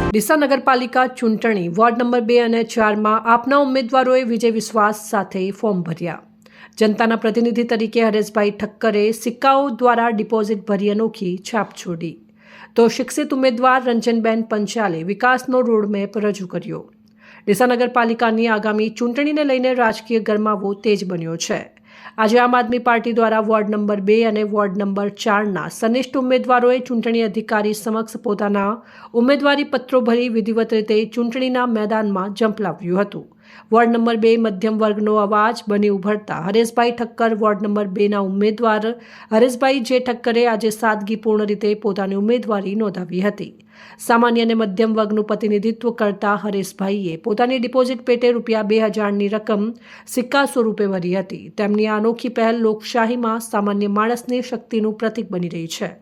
ડીસા નગરપાલિકા ચૂંટણી ward number 2 અને 4 માં આપના ઉમેદવારોએ વિજય વિશ્વાસ સાથે ફોર્મ ભર્યા। જનતાના પ્રતિનિધિ તરીકે હરેશભાઈ ઠક્કરે સિક્કાઓ દ્વારા ડિપોઝિટ ભરી અનોખી છાપ છોડી, તો શિક્ષિત ઉમેદવાર રંજનબેન પંચાલે વિકાસનો રોડમેપ રજૂ કર્યો। ડીસા નગરપાલિકાની આગામી ચૂંટણીને લઈને રાજકીય ગરમાવો તેજ બન્યો છે। આજે આમ આદમી પાર્ટી દ્વારા વોર્ડ નંબર 2 અને વોર્ડ નંબર 4ના સનિષ્ઠ ઉમેદવારોએ ચૂંટણી અધિકારી સમક્ષ પોતાના ઉમેદવારી પત્રો ભરી વિધિવત રીતે ચૂંટણીના મેદાનમાં ઝંપલાવ્યું હતું। વોર્ડ નંબર 2 મધ્યમ વર્ગનો અવાજ બની ઉભરતા હરેશભાઈ ઠક્કર વોર્ડ નંબર 2ના ઉમેદવાર હરેશભાઈ જે ઠક્કરે આજે સાદગીપૂર્ણ રીતે પોતાની ઉમેદવારી નોંધાવી હતી। સામાન્ય અને મધ્યમ વર્ગનું પ્રતિનિધિત્વ કરતા હરેશભાઈએ પોતાની ડિપોઝિટ પેટે ₹2000ની રકમ સિક્કા સ્વરૂપે ભરી હતી। તેમની આ અનોખી પહેલ લોકશાહીમાં સામાન્ય માણસની શક્તિનું પ્રતીક બની રહી છે।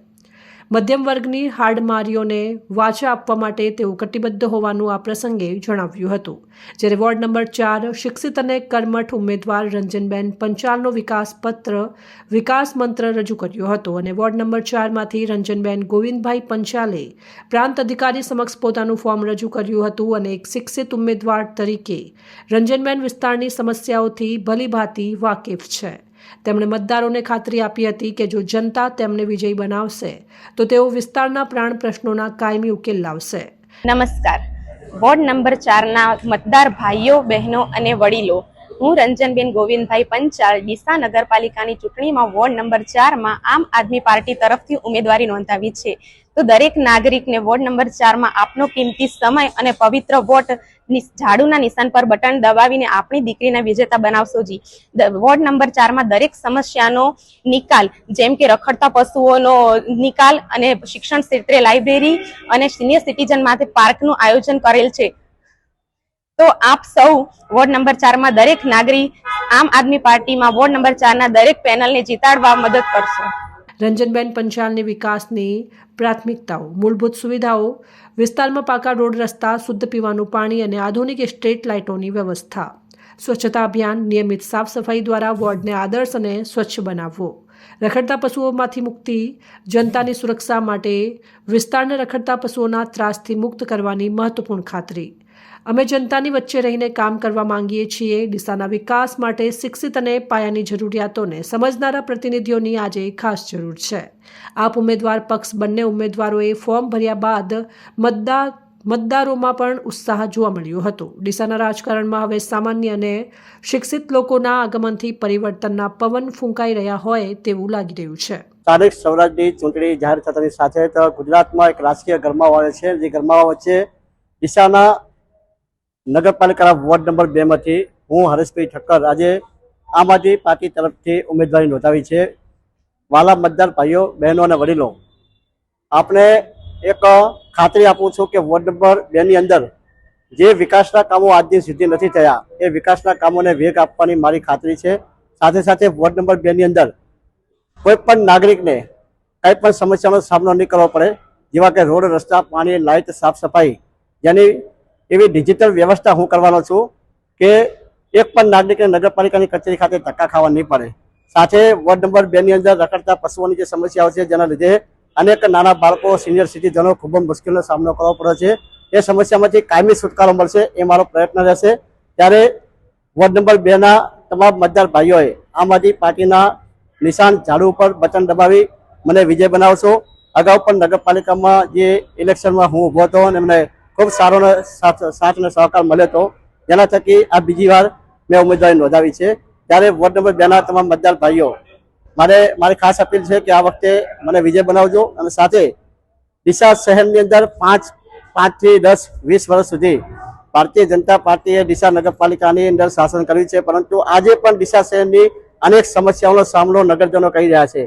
મધ્યમ વર્ગની હાડમારીઓને વાચા આપવા માટે તેઓ કટિબદ્ધ હોવાનું આ પ્રસંગે જણાવ્યું હતું। જ્યારે વોર્ડ નંબર 4 શિક્ષિત અને કર્મઠ ઉમેદવાર રંજનબેન પંચાલનો વિકાસ મંત્ર રજૂ કર્યો હતો અને વોર્ડ નંબર 4માંથી રંજનબેન ગોવિંદભાઈ પંચાલે પ્રાંત અધિકારી સમક્ષ પોતાનું ફોર્મ રજૂ કર્યું હતું અને એક શિક્ષિત ઉમેદવાર તરીકે રંજનબેન વિસ્તારની સમસ્યાઓથી ભલીભાંતિ વાકેફ છે। તેમણે મતદારોને ખાતરી આપી હતી કે જો જનતા તેમને વિજયી બનાવશે તો તેઓ વિસ્તારના પ્રાણ પ્રશ્નોના કાયમી ઉકેલ લાવશે। નમસ્કાર, વોર્ડ નંબર 4ના મતદાર ભાઈઓ બહેનો અને વડીલો, હું રંજનબેન ગોવિંદભાઈ પંચાલ ડીસા નગરપાલિકાની ચૂંટણીમાં વોર્ડ નંબર 4માં આમ આદમી પાર્ટી તરફથી ઉમેદવારી નોંધાવી છે। તો દરેક નાગરિકને વોર્ડ નંબર 4માં આપનો કિંમતી સમય અને પવિત્ર વોટ ઝાડુના નિશાન પર બટન દબાવીને આપણી દીકરીને વિજેતા બનાવશો જી। વોર્ડ નંબર 4માં દરેક સમસ્યાનો નિકાલ, જેમ કે રખડતા પશુઓનો નિકાલ અને શિક્ષણ ક્ષેત્રે લાઇબ્રેરી અને સિનિયર સિટીઝન માટે પાર્કનું આયોજન કરેલ છે। તો આપ સૌ વોર્ડ નંબર 4માં દરેક નાગરિક આમ આદમી પાર્ટીમાં વોર્ડ નંબર 4ના દરેક પેનલને જીતાડવા મદદ કરશો। રંજનબેન પંચાલની વિકાસની પ્રાથમિકતાઓ, મૂળભૂત સુવિધાઓ, વિસ્તારમાં પાકા રોડ રસ્તા, શુદ્ધ પીવાનું પાણી અને આધુનિક સ્ટ્રીટ લાઇટોની વ્યવસ્થા, સ્વચ્છતા અભિયાન, નિયમિત સાફ સફાઈ દ્વારા વોર્ડને આદર્શ અને સ્વચ્છ બનાવવો, રખડતા પશુઓમાંથી મુક્તિ, જનતાની સુરક્ષા માટે વિસ્તારને રખડતા પશુઓના ત્રાસથી મુક્ત કરવાની મહત્વપૂર્ણ ખાતરી। અમે જનતાની વચ્ચે રહીને કામ કરવા માંગીએ છીએ। ડીસાના વિકાસ માટે શિક્ષિત અને પાયાની જરૂરિયાતોને સમજનારા પ્રતિનિધિઓની આજે ખાસ જરૂર છે। આપ ઉમેદવાર પક્ષ બંને ઉમેદવારોએ ફોર્મ ભર્યા બાદ મતદારોમાં પણ ઉત્સાહ જોવા મળ્યો હતો। ડીસાના રાજકારણમાં હવે સામાન્ય અને શિક્ષિત લોકોના આગમનથી પરિવર્તનના પવન ફૂંકાઈ રહ્યા હોય તેવું લાગી રહ્યું છે। તારીખ સૌરાષ્ટ્રની ચૂંટણી જાહેર થતાની સાથે તો ગુજરાતમાં એક રાજકીય ગરમાવો આવે છે। જે ગરમાવા વચ્ચે ડીસાના નગરપાલિકાના વોર્ડ નંબર 2માંથી હું હરેશભાઈ ઠક્કર આજે આમ આદમી પાર્ટી તરફથી ઉમેદવારી નોંધાવી છે। વાલા મતદાર ભાઈઓ બહેનો અને વડીલો, આપણે એક ખાતરી આપું છું કે વોર્ડ નંબર 2ની અંદર જે વિકાસના કામો આજની સુધી નથી થયા એ વિકાસના કામોને વેગ આપવાની મારી ખાતરી છે। સાથે સાથે વોર્ડ નંબર 2ની અંદર કોઈ પણ નાગરિકને કંઈ પણ સમસ્યાનો સામનો નહીં કરવો પડે, જેવા કે રોડ રસ્તા, પાણી, લાઇટ, સાફ સફાઈ, જેની એવી ડિજિટલ વ્યવસ્થા હું કરવાનો છું કે એક પણ નાગરિકને નગરપાલિકાની કચેરી ખાતે ધક્કા ખાવા નહીં પડે। સાથે વોર્ડ નંબર 2ની અંદર રખડતા પશુઓની જે સમસ્યાઓ છે જેના લીધે અનેક નાના બાળકો, સિનિયર સિટીઝનો ખૂબ જ મુશ્કેલીનો સામનો કરવો પડે છે, એ સમસ્યામાંથી કાયમી છુટકારો મળશે એ મારો પ્રયત્ન રહેશે। ત્યારે વોર્ડ નંબર 2ના તમામ મતદાર ભાઈઓએ આમ આદમી પાર્ટીના નિશાન ઝાડુ ઉપર બટન દબાવી મને વિજય બનાવશો। અગાઉ પણ નગરપાલિકામાં જે ઇલેક્શનમાં હું ઊભો હતો અને એમને ખૂબ સારો સાથ અને સહકાર મળ્યો હતો, જેના થકી આ બીજી વાર મેં ઉમેદવારી નોંધાવી છે। ત્યારે વોર્ડ નંબર 2ના તમામ મતદાર ભાઈઓ, મારી ખાસ અપીલ છે કે આ વખતે મને વિજય બનાવજો અને સાથે ડીસા શહેરની અંદર 5 થી 10, 20 વર્ષ સુધી ભારતીય જનતા પાર્ટીએ ડીસા નગરપાલિકાની અંદર શાસન કર્યું છે, પરંતુ આજે પણ ડીસા શહેરની અનેક સમસ્યાઓનો સામનો નગરજનો કરી રહ્યા છે।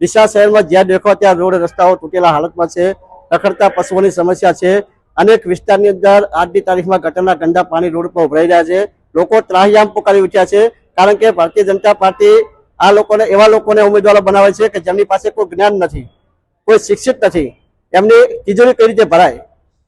ડીસા શહેરમાં જ્યાં દેખો ત્યાં રોડ રસ્તાઓ તૂટેલા હાલતમાં છે, રખડતા પશુઓની સમસ્યા છે, અનેક વિસ્તારની અંદર આજની તારીખમાં ગટરના ગંદા પાણી રોડ પર ઉભરાઈ રહ્યા છે। લોકો ત્રાહિયામ પુકારી ઉઠ્યા છે, કારણ કે ભારતીય જનતા પાર્ટી આ એવા લોકોને ઉમેદવારો બનાવે છે કે જેમની પાસે કોઈ જ્ઞાન નથી, કોઈ શિક્ષિત નથી, એમની તિજોરી કઈ રીતે ભરાય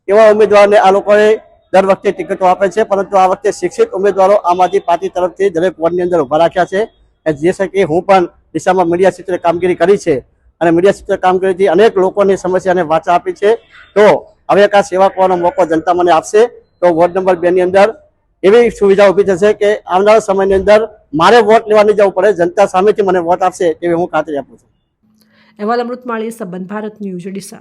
એવા ઉમેદવારોને આ લોકોએ દર વખતે ટિકિટો આપે છે। પરંતુ આ વખતે શિક્ષિત ઉમેદવારો આમ આદમી પાર્ટી તરફથી દરેક વોર્ડની અંદર ઉભા રાખ્યા છે। જે છે કે હું પણ દિશામાં મીડિયા ક્ષેત્રે કામગીરી કરી છે, અને મીડિયા ક્ષેત્રે કામ કરી અનેક લોકોની સમસ્યાને વાચા આપી છે. તો હવે એક આ સેવા કરવાનો મોકો જનતા મને આપશે તો વોર્ડ નંબર 2 ની અંદર એવી સુવિધા ઊભી થશે કે આવનારા સમયની અંદર મારે વોટ લેવા નહીં જવું પડે, જનતા સામેથી મને વોટ આપશે તેવી હું ખાતરી આપું છું. અહેવાલ અમૃત માળી, સંબંધ ભારત ન્યૂઝ, ડીસા.